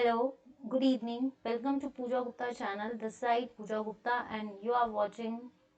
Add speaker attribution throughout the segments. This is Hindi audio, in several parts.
Speaker 1: Hello, good evening. Welcome to Pooja Gupta channel. This side Pooja Gupta and you are watching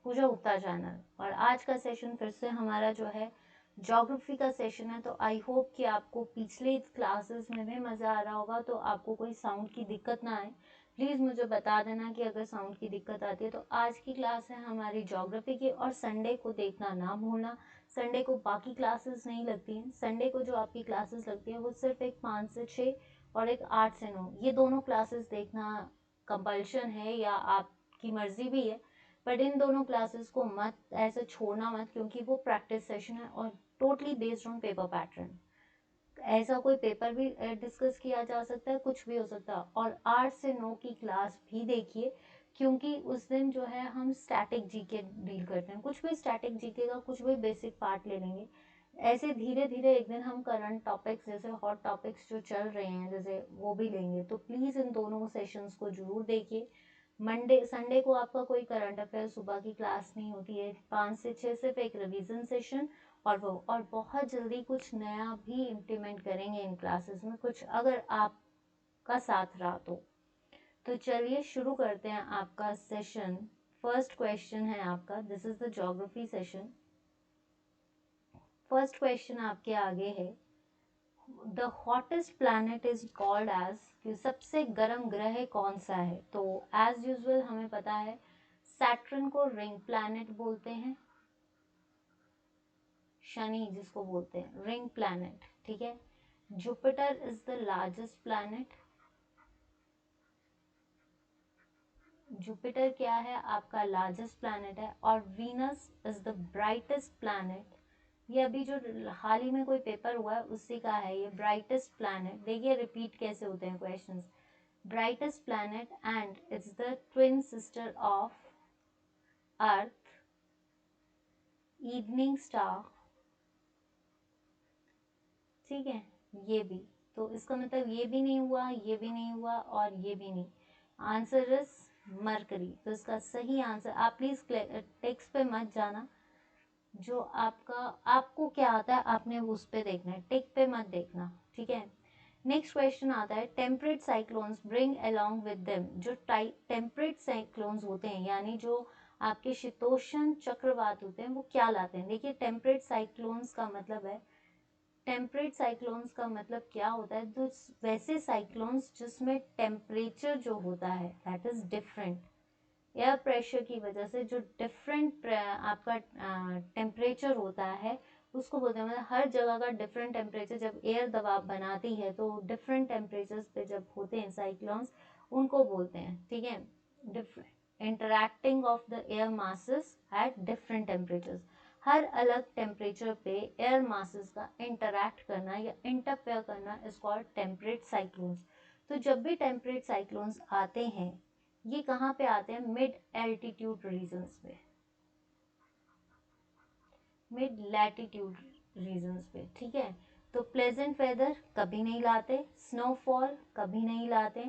Speaker 1: Pooja Gupta channel. और आज का सेशन फिर से हमारा जो है ज्योग्राफी का सेशन है। तो आई होप कि आपको पिछले क्लासेस में भी मज़ा आ रहा होगा, तो आपको कोई साउंड की दिक्कत ना आए। प्लीज़ मुझे बता देना कि अगर साउंड की दिक्कत आती है। तो आज की क्लास है हमारी ज्योग्राफी की, और संडे को देखना ना भूलना। संडे को बाकी क्लासेस नहीं लगती हैं। संडे को जो आपकी क्लासेस लगती है वो सिर्फ एक 5 से 6 और एक 8 से 9, ये दोनों क्लासेस देखना कंपल्शन है या आपकी मर्जी भी है। बट इन दोनों क्लासेस को मत ऐसे छोड़ना मत, क्योंकि वो प्रैक्टिस सेशन है और totally based on paper pattern. ऐसा कोई पेपर भी डिस्कस किया जा सकता है, कुछ भी हो सकता है। और 8 से 9 की क्लास भी देखिए, क्योंकि उस दिन जो है हम स्टैटिक जीके डील करते हैं। कुछ भी स्टैटिक जीके का कुछ भी बेसिक पार्ट ले लेंगे। ऐसे धीरे धीरे एक दिन हम करंट टॉपिक्स जैसे हॉट टॉपिक्स जो चल रहे हैं जैसे वो भी लेंगे। तो प्लीज़ इन दोनों सेशंस को जरूर देखिए। मंडे संडे को आपका कोई करंट अफेयर सुबह की क्लास नहीं होती है। 5 से 6 सिर्फ एक रिवीजन सेशन और बहुत जल्दी कुछ नया भी इम्प्लीमेंट करेंगे इन क्लासेस में, कुछ अगर आपका साथ रहा तो चलिए शुरू करते हैं आपका सेशन। फर्स्ट क्वेश्चन है आपका, this is the geography session. First question आपके आगे है, the hottest planet is called as, कि सबसे गर्म ग्रह कौन सा है। तो एज यूजुअल हमें पता है सैटर्न को रिंग प्लैनेट बोलते हैं, शनि जिसको बोलते हैं रिंग प्लैनेट, ठीक है। Jupiter is the largest planet. Jupiter क्या है आपका लार्जेस्ट प्लैनेट है। और Venus is the brightest planet. ये अभी जो हाल ही में कोई पेपर हुआ है उसी का है ये ब्राइटेस्ट प्लैनेट। देखिए रिपीट कैसे होते हैं questions. Brightest planet and it's the twin sister of earth, evening star, ठीक है। ये भी, तो इसका मतलब ये भी नहीं हुआ, ये भी नहीं हुआ और ये भी नहीं। Answer is mercury. तो इसका सही आंसर, आप प्लीज टेक्स्ट पे मत जाना। जो आपका आपको क्या आता है आपने उस पे देखना है, टिक पे मत देखना, ठीक है। नेक्स्ट क्वेश्चन आता है, temperate cyclones bring along with them. जो टेम्परेट साइक्लोन्स होते हैं यानी जो आपके शीतोष्ण चक्रवात होते हैं वो क्या लाते हैं। देखिए टेम्परेट साइक्लोन्स का मतलब है, टेम्परेट साइक्लोन्स का मतलब क्या होता है, तो वैसे साइक्लोन्स जिसमें टेम्परेचर जो होता है that is different. Air pressure की वजह से जो डिफरेंट आपका टेम्परेचर होता है उसको बोलते हैं, मतलब हर जगह का डिफरेंट टेम्परेचर। जब एयर दबाव बनाती है तो डिफरेंट टेम्परेचर्स पे जब होते हैं साइक्लोन्स, उनको बोलते हैं, ठीक है। Different interacting of the air masses at different temperatures. हर अलग टेम्परेचर पे एयर मासेस का इंटरैक्ट करना या इंटरफेयर करना इज कॉल्ड टेम्परेट साइक्लोन्स। तो जब भी टेम्परेट साइक्लोन्स आते हैं ये कहाँ पे आते हैं, मिड एल्टीट्यूड रीजन्स पे, मिड लैटिट्यूड रीजन्स पे, ठीक है। तो प्लेजेंट वेदर कभी नहीं लाते, स्नोफॉल कभी नहीं लाते,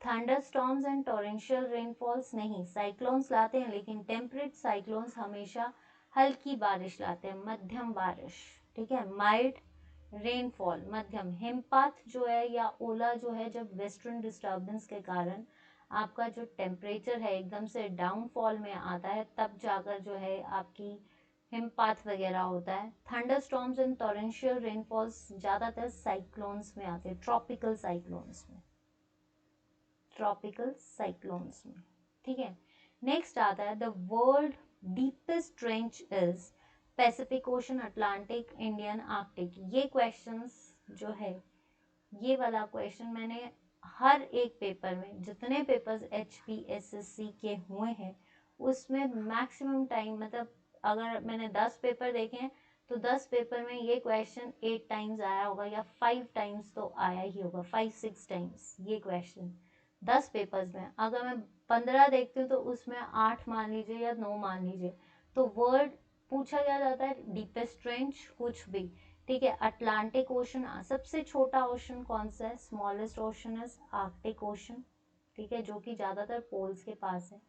Speaker 1: thunder storms and torrential rainfalls नहीं, साइक्लोन्स लाते हैं। लेकिन टेम्परेट साइक्लोन्स हमेशा हल्की बारिश लाते हैं, मध्यम बारिश, ठीक है। माइल्ड रेनफॉल, मध्यम हिमपात जो है या ओला जो है, जब वेस्टर्न डिस्टर्बेंस के कारण आपका जो टेम्परेचर है एकदम से डाउनफॉल में आता है, तब जाकर जो है आपकी हिमपात वगैरह होता है। Thunder storms and torrential rainfalls ज्यादातर साइक्लोन्स में आते हैं, ट्रॉपिकल साइक्लोन्स में, ट्रॉपिकल साइक्लोन्स में, ठीक है। नेक्स्ट आता है, the world deepest trench is Pacific ocean, Atlantic, Indian, Arctic. ये क्वेश्चंस जो है, ये वाला क्वेश्चन मैंने हर एक पेपर में, जितने पेपर्स HPSSC के हुए हैं उसमें मैक्सिमम टाइम, मतलब अगर मैंने 10 पेपर देखे हैं तो 10 पेपर में ये क्वेश्चन 8 टाइम्स आया होगा या 5 टाइम्स तो आया ही होगा, 5-6 टाइम्स ये क्वेश्चन 10 पेपर्स में। अगर मैं 15 देखती हूँ तो उसमें 8 मान लीजिए या 9 मान लीजिए। तो वर्ड पूछा क्या जाता है, डीपेस्ट ट्रेंच कुछ भी, ठीक है। अटलांटिक ओशन, सबसे छोटा ओशन कौन सा है, smallest ocean is Arctic ocean, ठीक है, जो कि ज्यादातर पोल्स के पास है।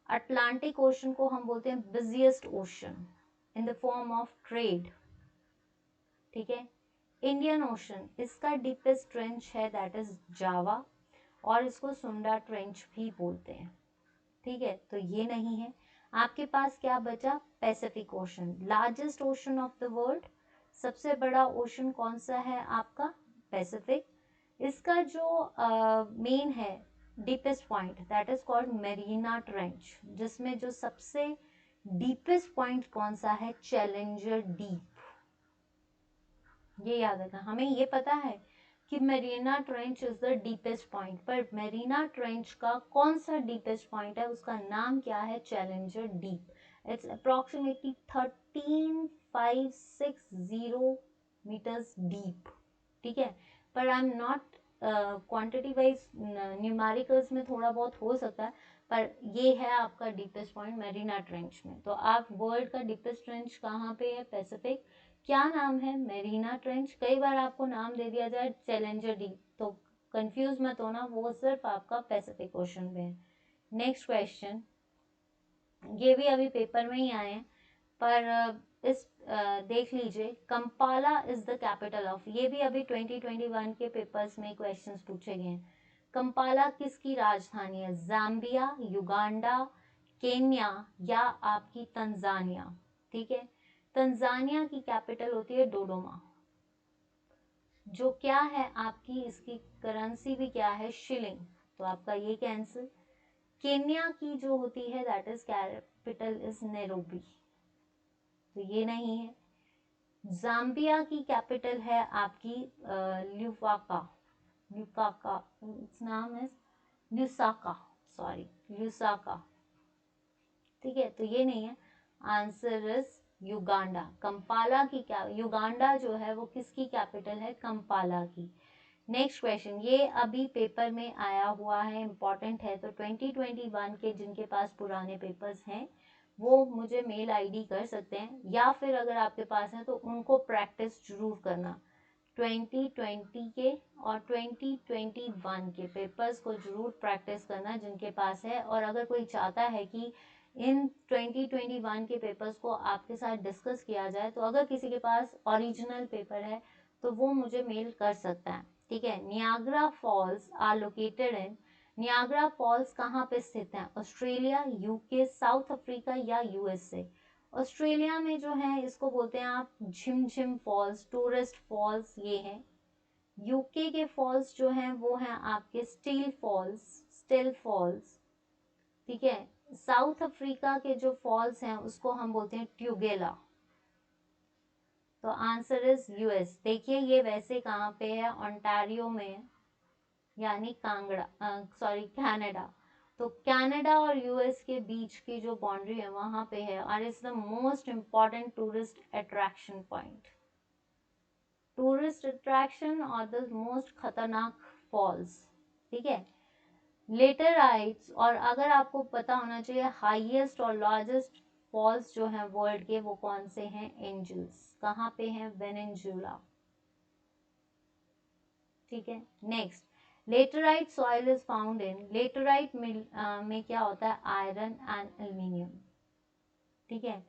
Speaker 1: अटलांटिक ओशन को हम बोलते हैं busiest ocean in the form of trade, ठीक है। इंडियन ओशन, इसका डीपेस्ट ट्रेंच है दैट इज जावा, और इसको सुंडा ट्रेंच भी बोलते हैं। ठीक है, तो ये नहीं है। आपके पास क्या बचा? Pacific ocean, largest ocean of the world, सबसे बड़ा ओशन कौन सा है आपका? पैसिफिक। इसका जो मेन है deepest point that is called Mirena trench, जिसमें जो सबसे डीपेस्ट पॉइंट कौन सा है? Challenger deep. ये याद रखना, हमें ये पता है कि Mirena trench is the deepest point, पर मेरीना ट्रेंच का कौन सा डीपेस्ट पॉइंट है, उसका नाम क्या है? Challenger Deep. It's approximately 13560 meters deep. ठीक है, पर I am not quantity wise, numericals में थोड़ा बहुत हो सकता है, पर ये है आपका डीपेस्ट पॉइंट मेरीना ट्रेंच में। तो आप वर्ल्ड का डीपेस्ट ट्रेंच कहाँ पे है? पैसिफिक। क्या नाम है? Mirena trench. कई बार आपको नाम दे दिया जाए चैलेंजर डीप तो कंफ्यूज मत होना, वो सिर्फ आपका पैसिफिक ओशन में है। नेक्स्ट क्वेश्चन, ये भी अभी पेपर में ही आए हैं, पर देख लीजिए, Kampala is the capital of, ये भी अभी 2021 के पेपर्स में क्वेश्चंस पूछे गए हैं। कंपाला किसकी राजधानी है? जाम्बिया, युगांडा, केन्या या आपकी तंजानिया? ठीक है, तंजानिया की कैपिटल होती है डोडोमा, जो क्या है आपकी, इसकी करेंसी भी क्या है? शिलिंग, तो आपका ये कैंसिल। केन्या की जो होती है that is capital is Nairobi, तो ये नहीं है। जाम्बिया की कैपिटल है आपकी ल्यूवाका, ल्यूकाका, इट्स नाम इज ल्यूसाका, सॉरी ल्यूसाका। ठीक है, तो ये नहीं है, आंसर इज युगांडा। कंपाला की क्या, युगांडा जो है वो किसकी कैपिटल है? कंपाला की। नेक्स्ट क्वेश्चन, ये अभी पेपर में आया हुआ है, इंपॉर्टेंट है, तो 2021 के जिनके पास पुराने पेपर्स हैं वो मुझे मेल आईडी कर सकते हैं, या फिर अगर आपके पास है तो उनको प्रैक्टिस जरूर करना। 2020 के और 2021 के पेपर्स को जरूर प्रैक्टिस करना जिनके पास है, और अगर कोई चाहता है कि इन 2021 के पेपर्स को आपके साथ डिस्कस किया जाए, तो अगर किसी के पास ओरिजिनल पेपर है तो वो मुझे मेल कर सकता है। ठीक है, Niagara Falls are located in, Niagara Falls कहाँ पे स्थित है? ऑस्ट्रेलिया, यूके, साउथ अफ्रीका या यूएसए? ऑस्ट्रेलिया में जो है इसको बोलते हैं आप झिमझिम फॉल्स, टूरिस्ट फॉल्स ये है। यूके के फॉल्स जो हैं वो हैं आपके स्टील फॉल्स, स्टिल फॉल्स। ठीक है, साउथ अफ्रीका के जो फॉल्स हैं उसको हम बोलते हैं ट्यूगेला, तो आंसर इज यूएस। देखिए ये वैसे कहाँ पे है? ओंटारियो में, यानी कांगड़ा, सॉरी कनाडा। तो कनाडा और यूएस के बीच की जो बाउंड्री है वहां पे है, और it's the most important tourist attraction point, tourist attraction और द मोस्ट खतरनाक फॉल्स। ठीक है, लेटराइट्स, और अगर आपको पता होना चाहिए हाईएस्ट और लार्जेस्ट फॉल्स जो हैं वर्ल्ड के वो कौन से हैं? एंजल्स, कहाँ पे हैं? वेनेजुला। ठीक है, next, laterite soil is found in, laterite में क्या होता है? Iron and aluminium. ठीक है,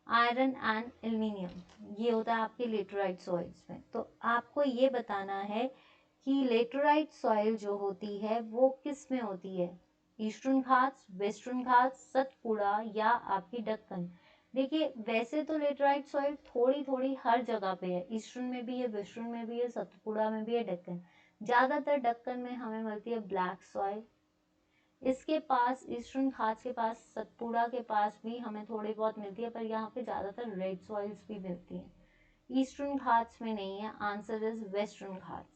Speaker 1: आयरन एंड एल्यूमिनियम ये होता है आपके लेटराइट सॉइल्स में। तो आपको ये बताना है कि लेटराइट सॉइल जो होती है वो किस में होती है? ईस्टर्न घाट्स, वेस्टर्न घाट्स, सतपुड़ा या आपकी दक्कन? देखिए वैसे तो लेटराइट सॉइल थोड़ी थोड़ी हर जगह पे है, ईस्टर्न में भी है, वेस्टर्न में भी है, सतपुड़ा में भी है, दक्कन। ज्यादातर दक्कन में हमें मिलती है ब्लैक सॉइल। इसके पास ईस्टर्न घाट्स के पास, सतपुड़ा के पास भी हमें थोड़ी बहुत मिलती है, पर यहाँ पे ज्यादातर रेड सॉइल्स भी मिलती हैं। ईस्टर्न घाट्स में नहीं है, answer is western Ghats.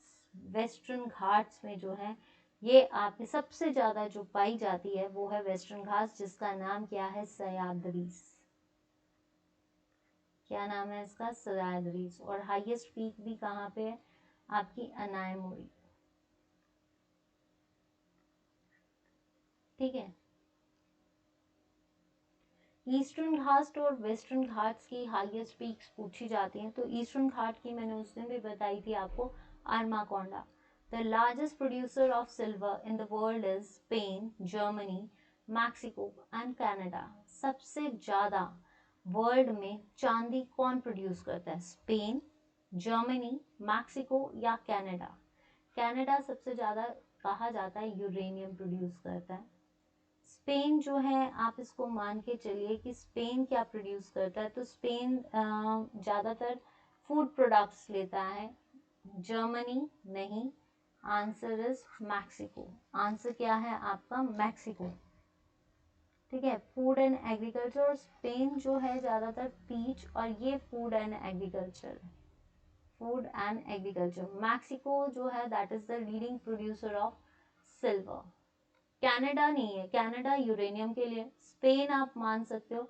Speaker 1: Western Ghats में जो है ये आपके सबसे ज्यादा जो पाई जाती है वो है वेस्टर्न घाट्स, जिसका नाम क्या है? सह्याद्रीज। क्या नाम है इसका? सह्याद्रीज। और हाईएस्ट पीक भी कहाँ पे है? आपकी अनायमुड़ी। ठीक है, ईस्टर्न घाट और वेस्टर्न घाट्स की हाईएस्ट पीक्स पूछी जाती हैं, तो ईस्टर्न घाट की मैंने उस दिन भी बताई थी आपको, आर्माकोंडा। The largest producer of silver in the world is Spain, Germany, Mexico and Canada. सबसे ज्यादा वर्ल्ड में चांदी कौन प्रोड्यूस करता है? स्पेन, जर्मनी, मैक्सिको या कनाडा? कनाडा सबसे ज़्यादा कहा जाता है यूरेनियम प्रोड्यूस करता है। स्पेन जो है, आप इसको मान के चलिए कि स्पेन क्या प्रोड्यूस करता है, तो स्पेन ज़्यादातर फूड प्रोडक्ट्स लेता है। जर्मनी नहीं, आंसर इज मैक्सिको। आंसर क्या है आपका? मैक्सिको। ठीक है, फूड एंड एग्रीकल्चर, और स्पेन जो है ज़्यादातर पीच, और ये food and agriculture, food and agriculture. Mexico जो है that is the leading producer of silver. Canada नहीं है, कनाडा यूरेनियम के लिए। स्पेन आप मान सकते हो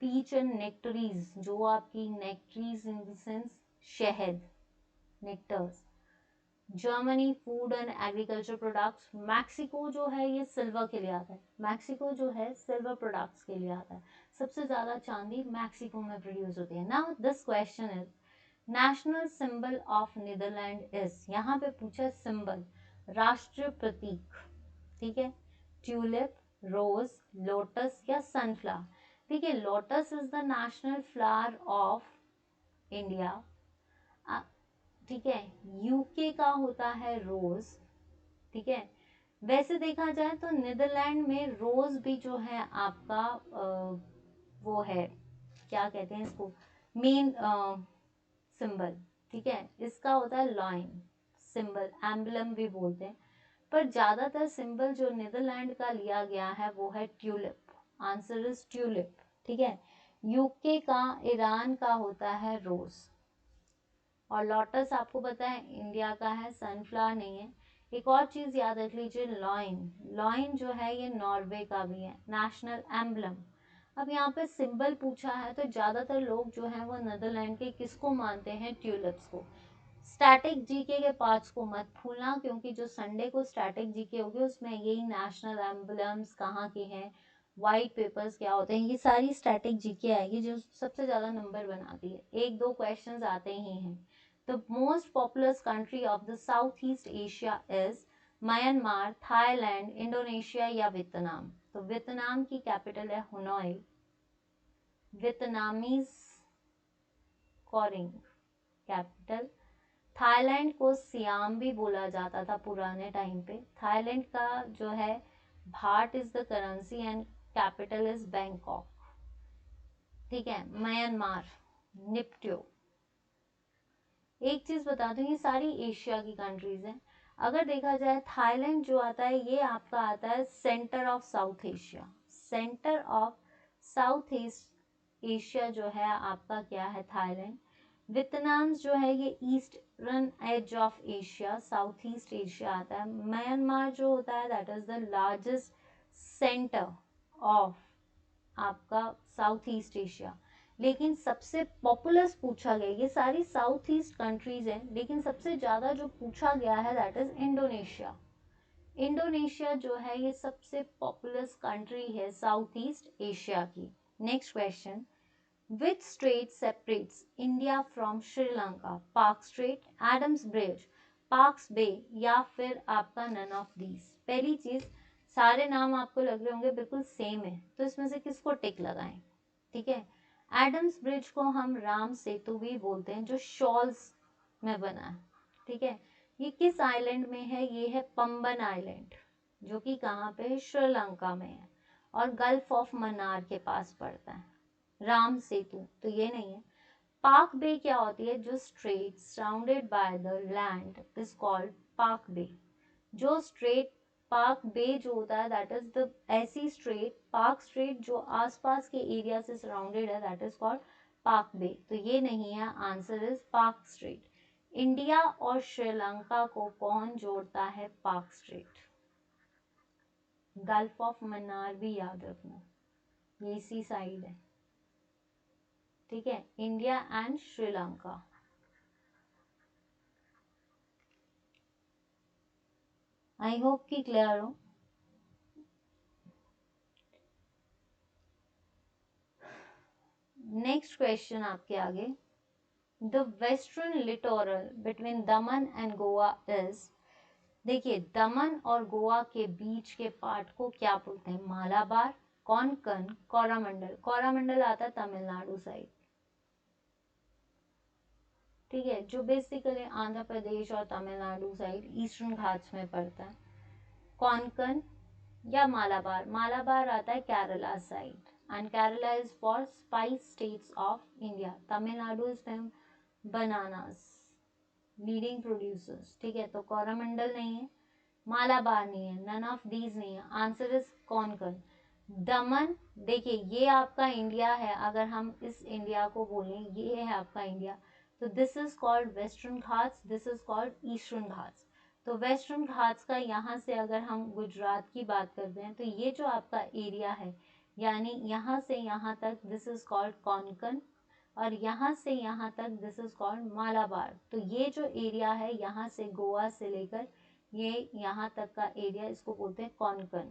Speaker 1: पीच एंड नेक्टरीज, जो आपकी नेक्टरीज इन द सेंस शहद, nectars. Germany food and agriculture products. Mexico जो है ये सिल्वर के लिए आता है, मैक्सिको जो है सिल्वर प्रोडक्ट्स के लिए आता है। सबसे ज्यादा चांदी मैक्सिको में प्रोड्यूस होती है। Now this question is national symbol of Netherland is, यहाँ पे पूछा सिंबल, राष्ट्रीय प्रतीक, ठीक है, ट्यूलिप, रोज, लोटस या सनफ्लावर? ठीक है, lotus is the national flower of India, ठीक है। यूके का होता है रोज, ठीक है। वैसे देखा जाए तो नीदरलैंड में रोज भी जो है आपका वो है, क्या कहते हैं इसको, मेन सिंबल, ठीक है। इसका होता है लॉइन सिंबल, एम्बलम भी बोलते हैं, पर ज्यादातर सिंबल जो नीदरलैंड का लिया गया है वो है ट्यूलिप। आंसर इज ट्यूलिप, ठीक है। यूके का, ईरान का होता है रोज, और लोटस आपको पता है इंडिया का है, सनफ्लावर नहीं है। एक और चीज याद रख लीजिए, लॉइन, लॉइन जो है ये नॉर्वे का भी है, नेशनल एम्बलम। अब यहाँ पे सिंबल पूछा है तो ज्यादातर लोग जो है वो नीदरलैंड के किसको मानते हैं? ट्यूलिप्स को। स्टैटिक जीके के पार्ट्स को मत भूलना, क्योंकि जो संडे को स्टैटिक जीके होगी उसमें यही नेशनल एम्बलम्स कहाँ के हैं, व्हाइट पेपर्स क्या होते हैं, ये सारी स्टैटिक जीके आएगी जो सबसे ज्यादा नंबर बनाती है। एक दो क्वेश्चंस आते ही हैं। The most populous country of the Southeast Asia is Myanmar, Thailand, Indonesia या वियतनाम? तो वियतनाम की कैपिटल है Hanoi, Vietnamese Koring capital. Thailand को सियाम भी बोला जाता था पुराने टाइम पे। थाईलैंड का जो है baht is the currency and capital is Bangkok, ठीक है। Myanmar Naypyidaw. एक चीज बता दूं, ये सारी एशिया की कंट्रीज हैं। अगर देखा जाए थाईलैंड जो आता है ये आपका आता है centre of south Asia, centre of south east Asia जो है आपका क्या है? थाईलैंड। वियतनाम जो है ये eastern edge of Asia, South east Asia आता है। म्यांमार जो होता है that is the largest centre of आपका साउथ ईस्ट एशिया। लेकिन सबसे पॉपुलस पूछा गया, ये सारी साउथ ईस्ट कंट्रीज हैं, लेकिन सबसे ज्यादा जो पूछा गया है दैट इज इंडोनेशिया। इंडोनेशिया जो है ये सबसे पॉपुलस कंट्री है साउथ ईस्ट एशिया की। Next question, which strait separates India from Sri Lanka? Palk strait, Adam's bridge, Palk's bay या फिर आपका नन ऑफ दीज? पहली चीज, सारे नाम आपको लग रहे होंगे बिल्कुल सेम है, तो इसमें से किसको टिक लगाएं? ठीक है, एडम्स ब्रिज को हम राम सेतु भी बोलते हैं, जो शॉल्स में बना है, ठीक है। ये किस आइलैंड में है? ये है पंबन आइलैंड, जो कि कहाँ पे है? श्रीलंका में है, और गल्फ ऑफ मन्नार के पास पड़ता है। राम सेतु तो ये नहीं है। पार्क बे क्या होती है? जो strait surrounded by the land is called Palk bay. जो स्ट्रेट पार्क बे जो होता है दैट इज द ऐसी स्ट्रेट, पार्क स्ट्रेट जो आसपास के एरिया से सराउंडेड है that is called Palk bay, तो ये नहीं है, answer is Palk strait. India और श्रीलंका को कौन जोड़ता है? Palk strait. Gulf of Mannar भी याद रखना, ये इसी साइड है, ठीक है, India and Sri Lanka. I hope कि क्लियर हो। नेक्स्ट क्वेश्चन आपके आगे, the western littoral between Daman and Goa is, देखिए दमन और गोवा के बीच के पार्ट को क्या बोलते हैं? मालाबार, कोंकण, कोरामंडल। कोरामंडल आता है तमिलनाडु साइड, ठीक है, जो बेसिकली आंध्र प्रदेश और तमिलनाडु साइड ईस्टर्न घाट्स में पड़ता है। कोंकण या मालाबार, मालाबार आता है Kerala side, and Kerala is for spice states of India. Tamil Nadu is fame bananas leading producers. ठीक है, तो कोरोमंडल नहीं है, मालाबार नहीं है, नन ऑफ दीज नहीं है, आंसर इज कोंकण। दमन, देखिए ये आपका इंडिया है, अगर हम इस इंडिया को बोलें ये है आपका इंडिया, तो this is called western Ghats, this is called eastern Ghats. तो वेस्टर्न घाट्स का यहाँ से अगर हम गुजरात की बात करते हैं तो ये जो आपका एरिया है, यानी यहाँ से यहाँ तक दिस इज कॉल्ड कोंकण, और यहाँ से यहाँ तक दिस इज कॉल्ड मालाबार। तो ये जो एरिया है यहाँ से गोवा से लेकर ये यहाँ तक का एरिया, इसको बोलते हैं कोंकण।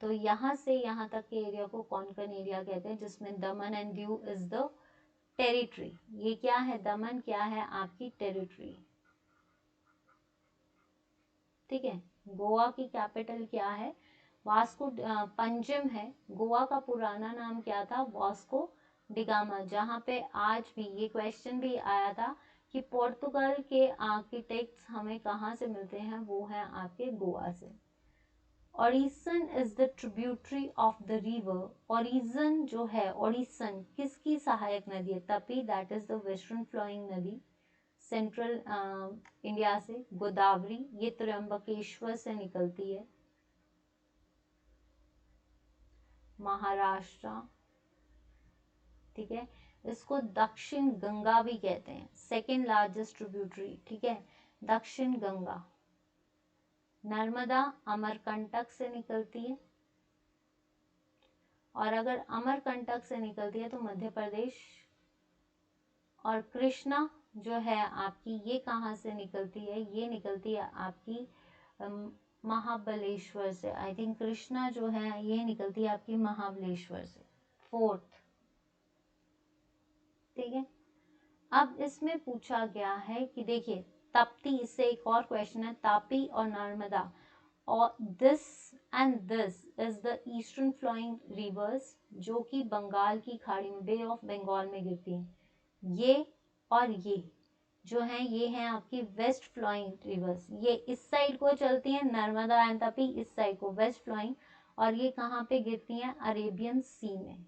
Speaker 1: तो यहाँ से यहाँ तक के एरिया को कोंकण एरिया कहते हैं, जिसमें दमन and Diu is the territory. ये क्या है, दमन क्या है, आपकी टेरिटरी। ठीक है, गोवा की कैपिटल क्या है, वास्को पंजिम है। गोवा का पुराना नाम क्या था, वास्को डिगामा। जहाँ पे आज भी ये क्वेश्चन भी आया था कि पोर्तुगल के आर्किटेक्ट्स हमें कहाँ से मिलते हैं, वो है आपके गोवा से। Orsang is the tributary of the river. Orsang जो है, ओरिसन किसकी सहायक नदी है, Tapi, that is the western flowing नदी सेंट्रल इंडिया से। गोदावरी ये त्र्यंबकेश्वर से निकलती है, महाराष्ट्र। ठीक है, इसको दक्षिण गंगा भी कहते हैं, सेकेंड लार्जेस्ट ट्रिब्यूटरी। ठीक है, दक्षिण गंगा। नर्मदा अमरकंटक से निकलती है, और अगर अमरकंटक से निकलती है तो मध्य प्रदेश। और कृष्णा जो है आपकी, ये कहाँ से निकलती है, ये निकलती है आपकी महाबलेश्वर से। आई थिंक कृष्णा जो है ये निकलती है आपकी महाबलेश्वर से, फोर्थ। ठीक है, अब इसमें पूछा गया है कि देखिए तप्ती, इससे एक और क्वेश्चन है, तापी और नर्मदा, और this and this is the eastern flowing rivers, जो कि बंगाल की खाड़ी में, बे ऑफ बंगाल में गिरती हैं। ये और ये जो है, ये हैं आपकी वेस्ट फ्लोइंग रिवर्स। ये इस साइड को चलती हैं, नर्मदा एंड तापी इस साइड को, वेस्ट फ्लोइंग, और ये कहाँ पे गिरती हैं, अरेबियन सी में।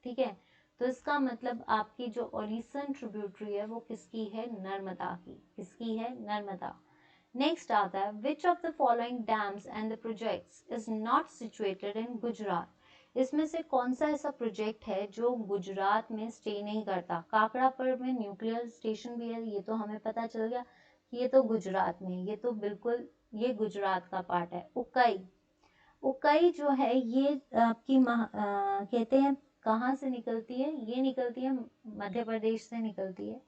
Speaker 1: ठीक है, तो इसका मतलब आपकी जो ओरिसन ट्रिब्यूटरी है वो किसकी है, नर्मदा की। किसकी है, नर्मदा। नेक्स्ट आता है, which of the following dams and the projects is not situated in Gujarat. इसमें से कौन सा ऐसा प्रोजेक्ट है जो गुजरात में स्टे नहीं करता। काकड़ापुर में न्यूक्लियर स्टेशन भी है, ये तो हमें पता चल गया कि ये तो गुजरात में, ये तो बिल्कुल ये गुजरात का पार्ट है। उकाई, उकाई जो है ये आपकी कहते हैं कहाँ से निकलती है, ये निकलती है मध्य प्रदेश से निकलती है,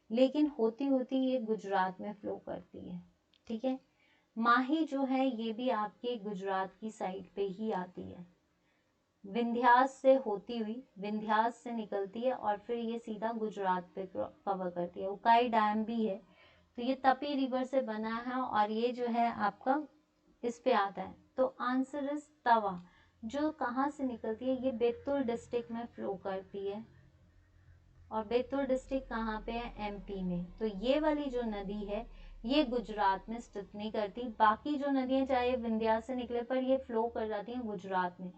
Speaker 1: लेकिन होती होती ये गुजरात में फ्लो करती है। ठीक है, माही जो है ये भी आपके गुजरात की साइड पे ही आती है, विंध्यास से होती हुई, विंध्यास से निकलती है और फिर ये सीधा गुजरात पे कवर करती है। उकाई डैम भी है, तो ये तपी रिवर से बना है, और ये जो है आपका इस पे आता है। तो आंसर इज तवा, जो कहाँ से निकलती है, ये बैतूल डिस्ट्रिक्ट में फ्लो करती है, और बैतूल डिस्ट्रिक्ट कहाँ पे है, एमपी में। तो ये वाली जो नदी है ये गुजरात में स्थित नहीं करती, बाकी जो नदियां चाहे विंध्या से निकले पर ये फ्लो कर जाती हैं गुजरात में,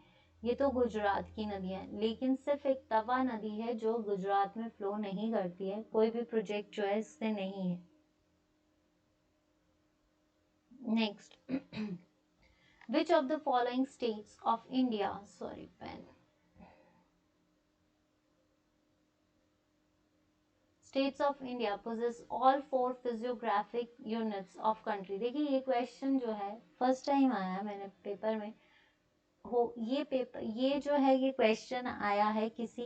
Speaker 1: ये तो गुजरात की नदियां, लेकिन सिर्फ एक तवा नदी है जो गुजरात में फ्लो नहीं करती है, कोई भी प्रोजेक्ट जो है इससे नहीं है। Next, which of the following states of India, sorry pen, states of India possess all four physiographic units of country। देखिए ये क्वेश्चन जो है फर्स्ट टाइम आया मैंने पेपर में, हो ये पेपर, ये जो है ये क्वेश्चन आया है किसी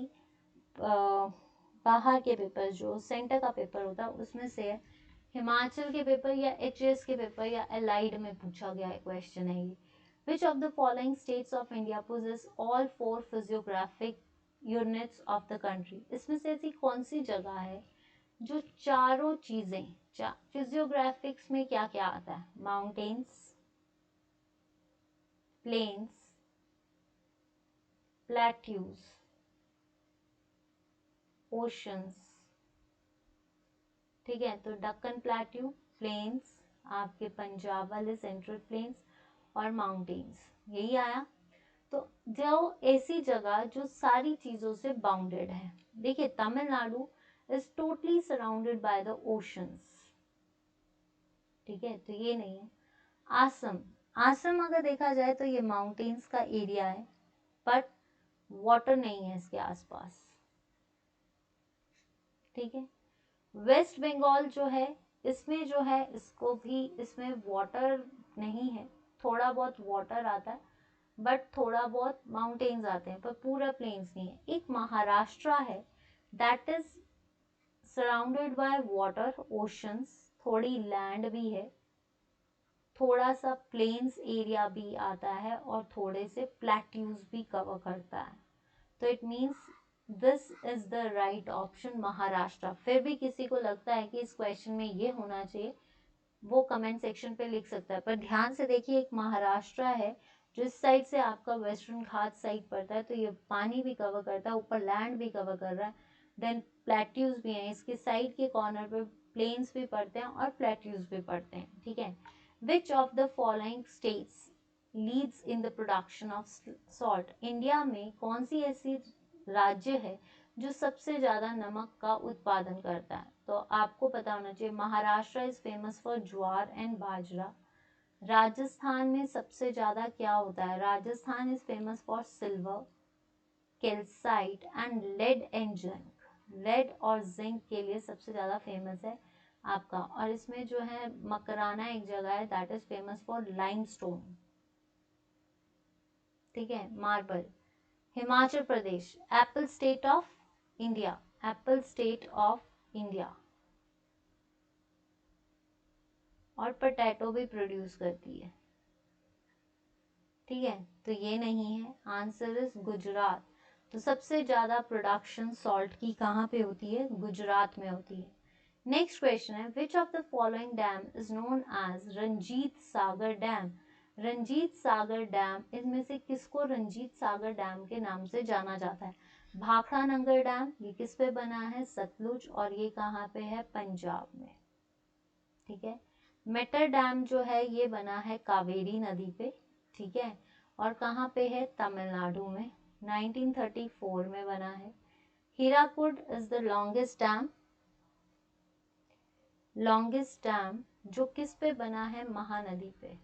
Speaker 1: बाहर के पेपर, जो सेंटर का पेपर होता है उसमें से है, हिमाचल के पेपर या एचएस के पेपर या एलाइड में पूछा गया क्वेश्चन है ये। Which of the following states of India possess all four physiographic units of the country? इसमें से ऐसी कौन सी जगह है जो चारों चीजें, फिजियोग्राफिक्स में क्या क्या आता है, माउंटेन्स, प्लेन्स, प्लेट्यूज, ओशंस ठीक है, तो दक्कन प्लेट्यू, प्लेन्स, आपके पंजाब वाले सेंट्रल प्लेन्स और माउंटेन्स, यही आया। तो जो ऐसी जगह जो सारी चीजों से बाउंडेड है, देखिए Tamil Nadu is totally surrounded by the oceans, ठीक है, तो ये नहीं है। आसम, आसम अगर देखा जाए तो ये माउंटेन्स का एरिया है, बट वाटर नहीं है इसके आसपास, ठीक है। वेस्ट बंगाल जो है, इसमें जो है इसको भी, इसमें वाटर नहीं है, थोड़ा बहुत वाटर आता है, बट थोड़ा बहुत माउंटेन्स आते हैं, पर पूरा प्लेन्स नहीं है। एक महाराष्ट्र है, that is surrounded by water, oceans, थोड़ी लैंड भी है, थोड़ा सा प्लेन्स एरिया भी आता है और थोड़े से प्लेट्यूज भी कवर करता है। तो it means this is the right option, Maharashtra. फिर भी किसी को लगता है कि इस क्वेश्चन में ये होना चाहिए, वो कमेंट सेक्शन पे लिख सकता है, पर ध्यान से देखिए एक महाराष्ट्र है जो इस साइड से आपका वेस्टर्न घाट साइड पड़ता है, तो ये पानी भी कवर करता है, ऊपर लैंड भी कवर कर रहा है, देन प्लेट्यूज भी हैं, इसके साइड के कॉर्नर पे प्लेन्स भी पड़ते हैं और प्लेट्यूज भी पड़ते हैं, ठीक है। Which of the following states leads in the production of salt, India में कौन सी ऐसी राज्य है जो सबसे ज्यादा नमक का उत्पादन करता है? तो आपको पता होना चाहिए, Maharashtra is famous for jowar and bajra. Rajasthan में सबसे ज्यादा क्या होता है? Rajasthan is famous for silver, calcite and lead and zinc. Lead और जिंक के लिए सबसे ज्यादा फेमस है आपका, और इसमें जो है मकराना एक जगह है, that is famous for limestone, ठीक है, marble. Himachal Pradesh, Apple state of India, Apple state of India, और पोटैटो भी प्रोड्यूस करती है, ठीक है, तो ये नहीं है, आंसर इज गुजरात। तो सबसे ज्यादा प्रोडक्शन सॉल्ट की कहाँ पे होती है? गुजरात में होती है। नेक्स्ट क्वेश्चन है, which of the following dam is known as Ranjit Sagar dam? Ranjit Sagar dam, इनमें से किसको रंजीत सागर डैम के नाम से जाना जाता है? भाखड़ा नंगर डैम, ये किस पे बना है? सतलुज, और ये कहाँ पे है? पंजाब में, ठीक है। मेटर डैम जो है ये बना है कावेरी नदी पे, ठीक है, और कहाँ पे है? तमिलनाडु में, 1934 में बना है। Hirakud is the longest dam जो किस पे बना है? महानदी पे,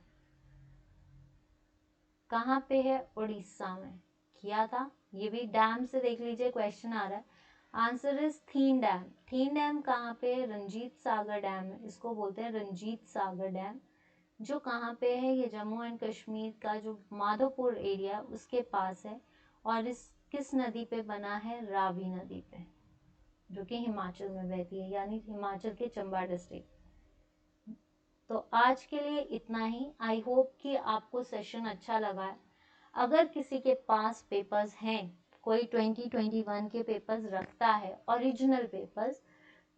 Speaker 1: कहाँ पे है? उड़ीसा में किया था, ये भी डैम से देख लीजिए, क्वेश्चन आ रहा है। Answer is thin dam. Thin dam कहाँ पे? रंजीत सागर डैम, इसको बोलते हैं रंजीत सागर डैम, जो कहाँ पे है? ये जम्मू एंड कश्मीर का जो माधोपुर एरिया उसके पास है, और इस किस नदी पे बना है? रावी नदी पे, जो कि हिमाचल में बहती है, यानी हिमाचल के चंबा डिस्ट्रिक्ट। तो आज के लिए इतना ही। आई होप कि आपको सेशन अच्छा लगा है। अगर किसी के पास पेपर्स हैं, कोई 2021 के पेपर्स रखता है, ओरिजिनल पेपर्स,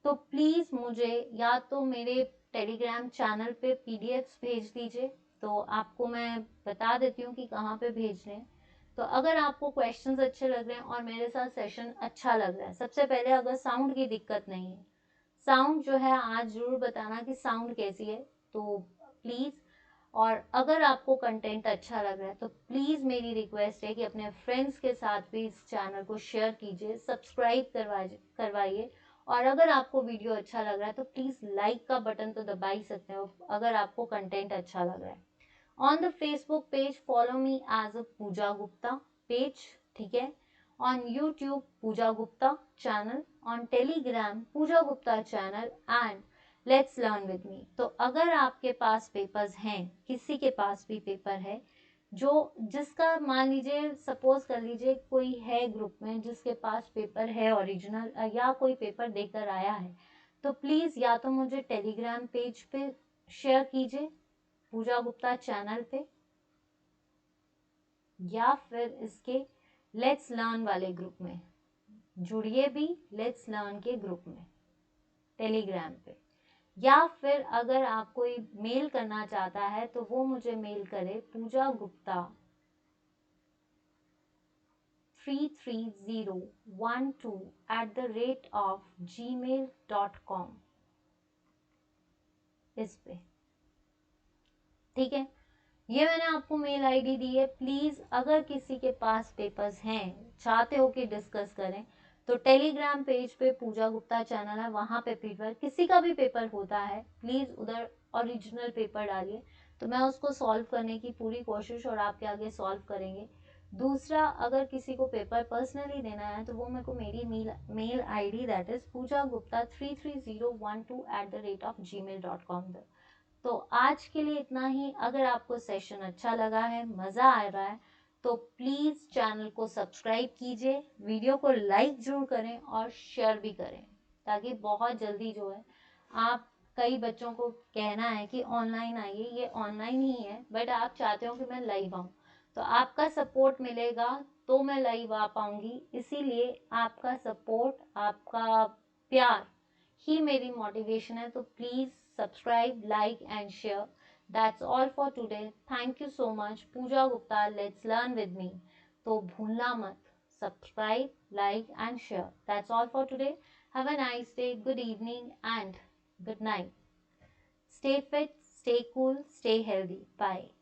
Speaker 1: तो प्लीज़ मुझे या तो मेरे टेलीग्राम चैनल पे पीडीएफ्स भेज दीजिए, तो आपको मैं बता देती हूँ कि कहाँ पे भेजने हैं। तो अगर आपको क्वेश्चंस अच्छे लग रहे हैं और मेरे साथ सेशन अच्छा लग रहा है, सबसे पहले अगर साउंड की दिक्कत नहीं है, साउंड जो है आज जरूर बताना कि साउंड कैसी है, तो प्लीज़। और अगर आपको कंटेंट अच्छा लग रहा है तो प्लीज़ मेरी रिक्वेस्ट है कि अपने फ्रेंड्स के साथ भी इस चैनल को शेयर कीजिए, सब्सक्राइब करवाइए, और अगर आपको वीडियो अच्छा लग रहा है तो प्लीज़ लाइक का बटन तो दबा ही सकते हो अगर आपको कंटेंट अच्छा लग रहा है। On the Facebook page follow me as a Pooja Gupta page, ठीक है। On YouTube Pooja Gupta channel, on Telegram Pooja Gupta channel, and let's learn with me. तो अगर आपके पास पेपर्स हैं, किसी के पास भी पेपर है, जो जिसका मान लीजिए, सपोज कर लीजिए कोई है ग्रुप में जिसके पास पेपर है ओरिजिनल, या कोई पेपर देकर आया है, तो प्लीज़ या तो मुझे टेलीग्राम पेज पे शेयर कीजिए पूजा गुप्ता चैनल पे, या फिर इसके लेट्स लर्न वाले ग्रुप में जुड़िए भी, लेट्स लर्न के ग्रुप में टेलीग्राम पे। या फिर अगर आप कोई मेल करना चाहता है तो वो मुझे मेल करे पूजा गुप्ता 33012 @gmail.com। इस पे, ठीक है। ये मैंने आपको मेल आईडी दी है। प्लीज अगर किसी के पास पेपर्स हैं, चाहते हो कि डिस्कस करें, तो टेलीग्राम पेज पे पूजा गुप्ता चैनल है, वहां पे फीडबैक, किसी का भी पेपर होता है प्लीज उधर ओरिजिनल पेपर डालिए, तो मैं उसको सॉल्व करने की पूरी कोशिश और आपके आगे सॉल्व करेंगे। दूसरा, अगर किसी को पेपर पर्सनली देना है तो वो मेरे को मेरी mail ID that is pooja33012@gmail.com। तो आज के लिए इतना ही। अगर आपको सेशन अच्छा लगा है, मज़ा आ रहा है, तो प्लीज़ चैनल को सब्सक्राइब कीजिए, वीडियो को लाइक जरूर करें और शेयर भी करें, ताकि बहुत जल्दी जो है आप, कई बच्चों को कहना है कि ऑनलाइन आइए, ये ऑनलाइन ही है बट आप चाहते हो कि मैं लाइव आऊँ, तो आपका सपोर्ट मिलेगा तो मैं लाइव आ पाऊंगी। इसीलिए आपका सपोर्ट, आपका प्यार ही मेरी मोटिवेशन है। तो please subscribe, like and share. That's all for today. Thank you so much. Pooja Gupta, let's learn with me. तो भूलना मत, subscribe, like and share. That's all for today. Have a nice day, good evening and good night. Stay fit, stay cool, stay healthy. Bye.